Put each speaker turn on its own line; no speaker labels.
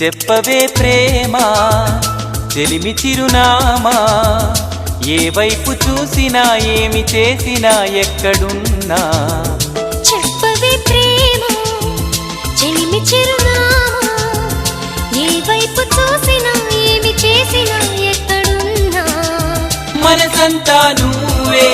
చెప్పవే ప్రేమ చెలిమి చిరునామా, ఏ వైపు చూసినా ఏమి చేసినా ఎక్కడున్నా.
చెప్పవే ప్రేమ చెలిమి చిరునామా, ఏ వైపు చూసినా ఏమి చేసినా ఎక్కడున్నా.
మనసంతా నువ్వే